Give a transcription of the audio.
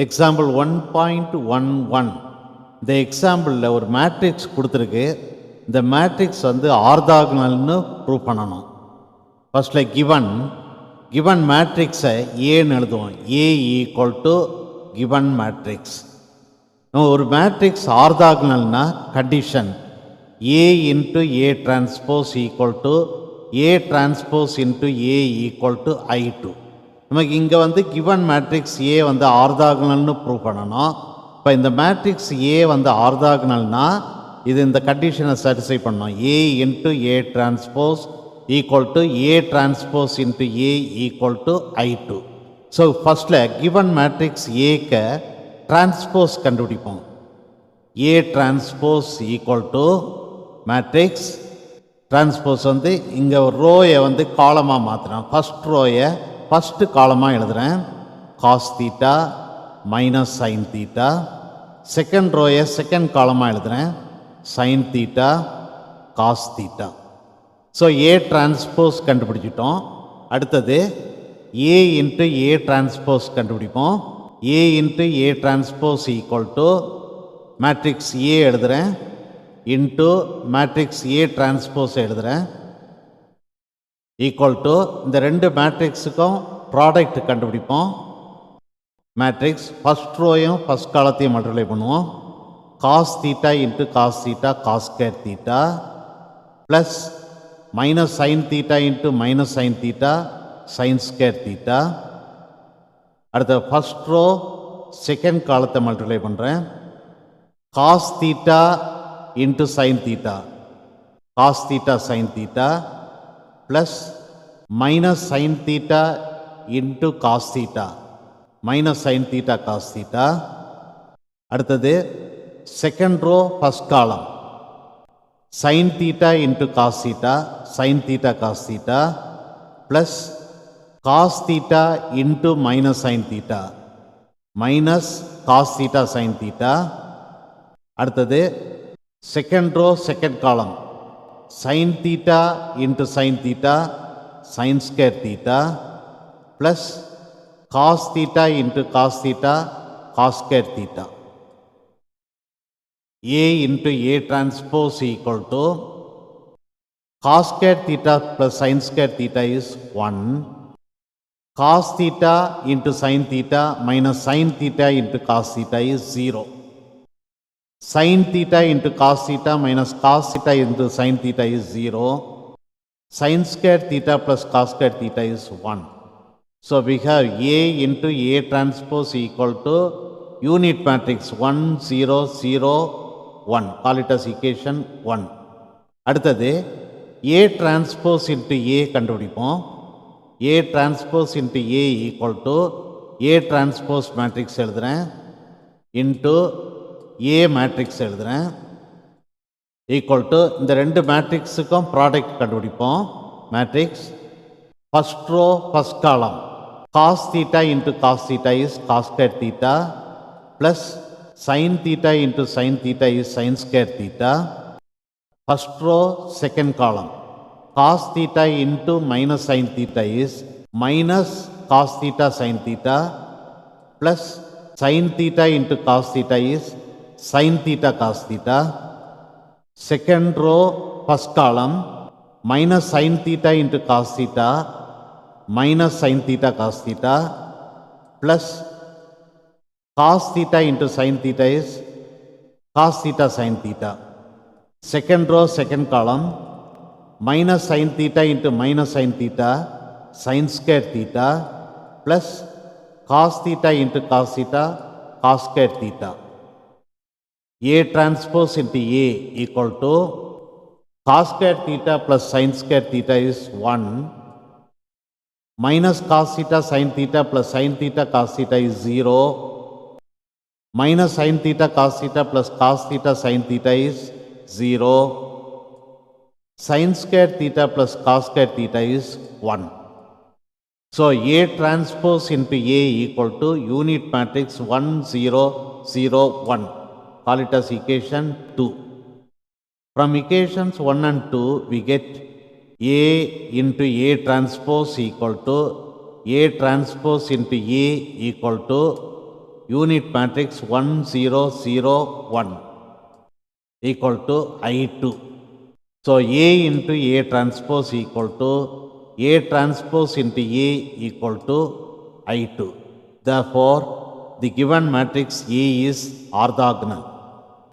Example 1.11 இந்த எக்ஸாம்பிளில் ஒரு matrix கொடுத்துருக்கு. இந்த மேட்ரிக்ஸ் ஆர்த்தாகனல்னு ப்ரூவ் பண்ணணும். ஃபர்ஸ்டில் கிவன் மேட்ரிக்ஸை ஏன்னு எழுதுவோம். A equal to given matrix. ஒரு மேட்ரிக்ஸ் ஆர்த்தாகனல்னா condition A into A transpose equal to A transpose into A equal to I2. நமக்கு இங்கே கிவன் மேட்ரிக்ஸ் ஏ ஆர்த்தாகனல்னு ப்ரூவ் பண்ணணும். இப்போ இந்த மேட்ரிக்ஸ் ஏ ஆர்த்தாகனல்னா இது இந்த கண்டிஷனை சாட்டிஸ்ஃபை பண்ணணும். A into A transpose equal to A transpose into A equal to I2. So ஃபஸ்ட்டில் கிவன் மேட்ரிக்ஸ் ஏக்கு டிரான்ஸ்போஸ் கண்டுபிடிப்போம். A transpose equal to matrix transpose இங்கே ஒரு ரோயை காலமாக மாற்றுறேன். ஃபஸ்ட் ரோயை ஃபஸ்ட்டு காலமாக எழுதுகிறேன். Cos theta minus sign theta. Second ரோயை second காலமாக எழுதுகிறேன். Sine theta cos theta. So A transpose கண்டுபிடிச்சிட்டோம். அடுத்தது ஏ இன்ட்டு ஏ டிரான்ஸ்போஸ் கண்டுபிடிப்போம். A into A transpose equal to matrix A எழுதுகிறேன் இன்ட்டு மேட்ரிக்ஸ் ஏ டிரான்ஸ்போஸ் எழுதுகிறேன் ஈக்குவல் டு இந்த ரெண்டு மேட்ரிக்ஸுக்கும் ப்ராடக்ட் கண்டுபிடிப்போம். மேட்ரிக்ஸ் ஃபஸ்ட் ரோயும் ஃபஸ்ட் காலத்தையும் மல்டிப்ளை பண்ணுவோம். Cos theta into cos theta cos square theta plus minus sign theta into minus sign theta sine square theta. அடுத்த ஃபஸ்ட் ரோ செகண்ட் காலத்தை மல்டிப்ளை பண்ணுறேன். Cos theta into sign theta cos theta sign theta plus minus sign theta into cos theta minus sign theta cos theta. அடுத்தது second row first column sine theta into cos theta sign theta cos theta plus cos theta into minus sign theta minus cos theta sign theta. அடுத்தது second row second column sine theta into sign theta sine square theta plus cos theta into cos theta cos square theta. A into A transpose equal to cos square theta plus sin square theta is 1. Cos theta into sign theta minus sign theta into cos theta is 0. sin theta into cos theta minus cos theta into sin theta is 0. Sin square theta plus cos square theta is 1. So we have A into A transpose equal to unit matrix 1 0 0 1. Call it as equation 1. அடுத்தது A transpose into A கண்டுபிடிப்போம். A transpose into A equal to A transpose matrix எழுதுறேன் into A matrix எழுதுகிறேன் equal to இந்த ரெண்டு மேட்ரிக்ஸுக்கும் product கண்டுபிடிப்போம். Matrix first row first column cos theta into cos theta is cos square theta plus sin theta into sign theta is sin square theta. First row second column cos theta into minus sign theta is minus cos theta sign theta plus sin theta into cos theta is sin theta cos theta. Second row first column minus sin theta into cos theta minus sin theta cos theta plus cos theta into sin theta is cos theta sin theta. Second row second column minus sin theta into minus sin theta sin square theta plus cos theta into cos theta cos square theta. A transpose into A equal to cos square theta plus sin square theta is 1 minus cos theta sin theta plus sin theta cos theta is 0 minus sin theta cos theta plus cos theta sin theta is 0 sin square theta plus cos square theta is 1. So A transpose into A equal to unit matrix 1 0 0 1. Call it as equation 2. From equations 1 and 2, we get A into A transpose equal to A transpose into A equal to unit matrix 1 0 0 1 equal to I2. So A into A transpose equal to A transpose into A equal to I2. Therefore, the given matrix A is orthogonal.